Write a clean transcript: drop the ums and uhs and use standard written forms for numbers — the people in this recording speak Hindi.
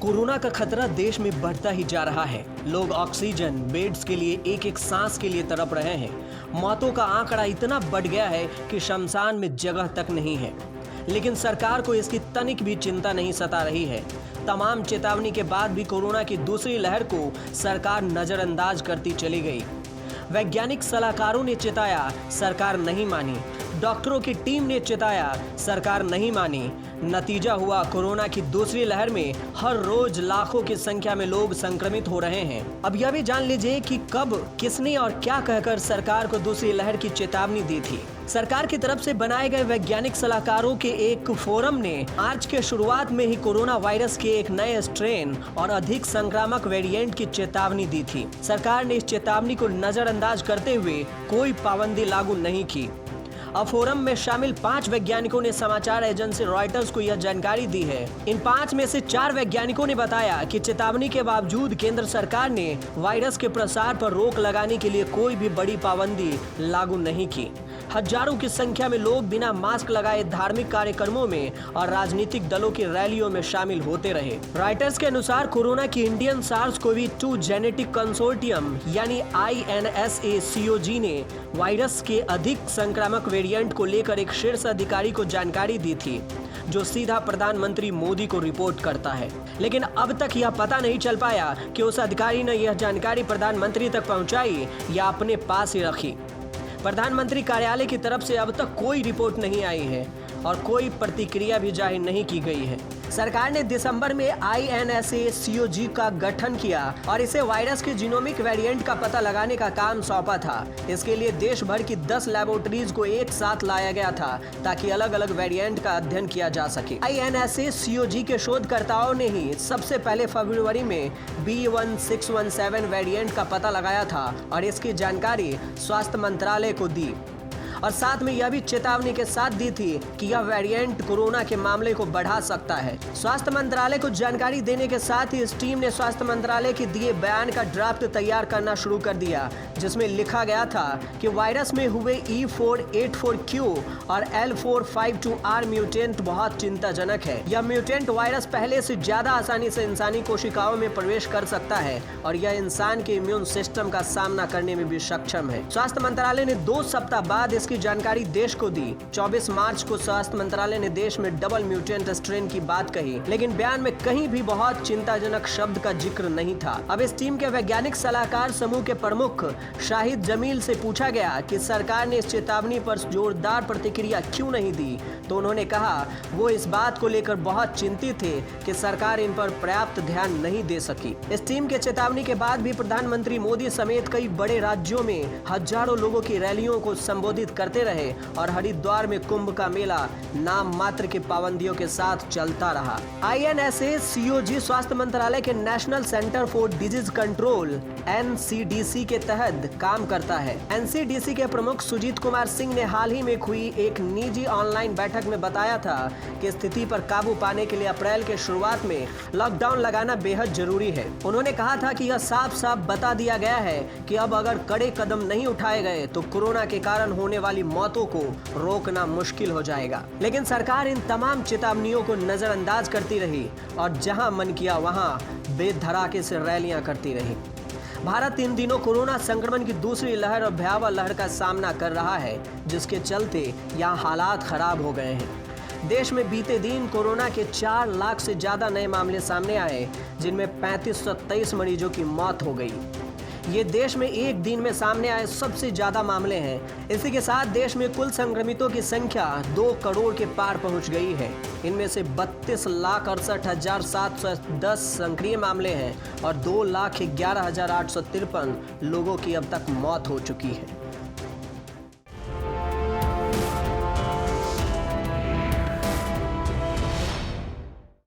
कोरोना का खतरा देश में बढ़ता ही जा रहा है। लोग ऑक्सीजन बेड्स के लिए एक एक सांस के लिए तड़प रहे हैं। मौतों का आंकड़ा इतना बढ़ गया है कि शमशान में जगह तक नहीं है। लेकिन सरकार को इसकी तनिक भी चिंता नहीं सता रही है। तमाम चेतावनी के बाद भी कोरोना की दूसरी लहर को सरकार नजरअंदाज करती चली गई। वैज्ञानिक सलाहकारों ने चेताया, सरकार नहीं मानी। डॉक्टरों की टीम ने चेताया, सरकार नहीं मानी। नतीजा हुआ, कोरोना की दूसरी लहर में हर रोज लाखों की संख्या में लोग संक्रमित हो रहे हैं। अब यह भी जान लीजिए कि कब, किसने और क्या कहकर सरकार को दूसरी लहर की चेतावनी दी थी। सरकार की तरफ से बनाए गए वैज्ञानिक सलाहकारों के एक फोरम ने मार्च के शुरुआत में ही कोरोना वायरस के एक नए स्ट्रेन और अधिक संक्रामक वेरिएंट की चेतावनी दी थी। सरकार ने इस चेतावनी को नजरअंदाज करते हुए कोई पाबंदी लागू नहीं की। अब फोरम में शामिल 5 वैज्ञानिकों ने समाचार एजेंसी रॉयटर्स को यह जानकारी दी है। इन 5 में से 4 वैज्ञानिकों ने बताया कि चेतावनी के बावजूद केंद्र सरकार ने वायरस के प्रसार पर रोक लगाने के लिए कोई भी बड़ी पाबंदी लागू नहीं की। हजारों की संख्या में लोग बिना मास्क लगाए धार्मिक कार्यक्रमों में और राजनीतिक दलों की रैलियों में शामिल होते रहे। रॉयटर्स के अनुसार कोरोना की इंडियन SARS-CoV-2 जेनेटिक कंसोर्टियम यानी INSA-CoG ने वायरस के अधिक संक्रामक वेरिएंट को लेकर एक शीर्ष अधिकारी को जानकारी दी थी, जो सीधा प्रधानमंत्री मोदी को रिपोर्ट करता है। लेकिन अब तक यह पता नहीं चल पाया कि उस अधिकारी ने यह जानकारी प्रधानमंत्री तक पहुंचाई या अपने पास ही रखी। प्रधानमंत्री कार्यालय की तरफ से अब तक कोई रिपोर्ट नहीं आई है और कोई प्रतिक्रिया भी जाहिर नहीं की गई है। सरकार ने दिसंबर में INSA-CoG का गठन किया और इसे वायरस के जीनोमिक वेरिएंट का पता लगाने का काम सौंपा था। इसके लिए देश भर की 10 लैबोरेटरीज को एक साथ लाया गया था ताकि अलग अलग वेरिएंट का अध्ययन किया जा सके। INSA-CoG के शोधकर्ताओं ने ही सबसे पहले फरवरी में B1617 वेरिएंट का पता लगाया था और इसकी जानकारी स्वास्थ्य मंत्रालय को दी और साथ में यह भी चेतावनी के साथ दी थी कि यह वेरिएंट कोरोना के मामले को बढ़ा सकता है। स्वास्थ्य मंत्रालय को जानकारी देने के साथ ही इस टीम ने स्वास्थ्य मंत्रालय के दिए बयान का ड्राफ्ट तैयार करना शुरू कर दिया, जिसमें लिखा गया था कि वायरस में हुए E484Q और L452R म्यूटेंट बहुत चिंताजनक है। यह म्यूटेंट वायरस पहले से ज्यादा आसानी से इंसानी कोशिकाओं में प्रवेश कर सकता है और यह इंसान के इम्यून सिस्टम का सामना करने में भी सक्षम है। स्वास्थ्य मंत्रालय ने 2 सप्ताह बाद की जानकारी देश को दी। 24 मार्च को स्वास्थ्य मंत्रालय ने देश में डबल म्यूटेंट स्ट्रेन की बात कही, लेकिन बयान में कहीं भी बहुत चिंताजनक शब्द का जिक्र नहीं था। अब इस टीम के वैज्ञानिक सलाहकार समूह के प्रमुख शाहिद जमील से पूछा गया कि सरकार ने इस चेतावनी पर जोरदार प्रतिक्रिया क्यों नहीं दी, तो उन्होंने कहा वो इस बात को लेकर बहुत चिंतित थे कि सरकार इन पर पर्याप्त ध्यान नहीं दे सकी। इस टीम के चेतावनी के बाद भी प्रधानमंत्री मोदी समेत कई बड़े राज्यों में हजारों लोगों की रैलियों को संबोधित करते रहे और हरिद्वार में कुंभ का मेला नाम मात्र की पाबंदियों के साथ चलता रहा। INSA-CoG स्वास्थ्य मंत्रालय के national centre for disease control NCDC के तहत काम करता है। NCDC के प्रमुख सुजीत कुमार सिंह ने हाल ही में हुई एक निजी ऑनलाइन बैठक में बताया था कि स्थिति पर काबू पाने के लिए अप्रैल के शुरुआत में लॉकडाउन लगाना बेहद जरूरी है। उन्होंने कहा था कि यह साफ साफ बता दिया गया है कि अब अगर कड़े कदम नहीं उठाए गए तो कोरोना के कारण होने वाली मौतों को रोकना मुश्किल हो जाएगा। लेकिन सरकार इन तमाम चेतावनियों को नजरअंदाज करती रही और जहां मन किया वहां बेधड़ाके से रैलियां करती रही। भारत इन दिनों कोरोना संक्रमण की दूसरी लहर और भयावह लहर का सामना कर रहा है, जिसके चलते यहाँ हालात खराब हो गए हैं। देश में बीते दिन कोरोना के 4 लाख से ज्यादा नए मामले सामने आए, जिनमें 3523 मरीजों की मौत हो गई। ये देश में एक दिन में सामने आए सबसे ज्यादा मामले हैं। इसी के साथ देश में कुल संक्रमितों की संख्या 2 करोड़ के पार पहुंच गई है। इनमें से 32,68,710 सक्रिय मामले हैं और 2,11,853 लोगों की अब तक मौत हो चुकी है।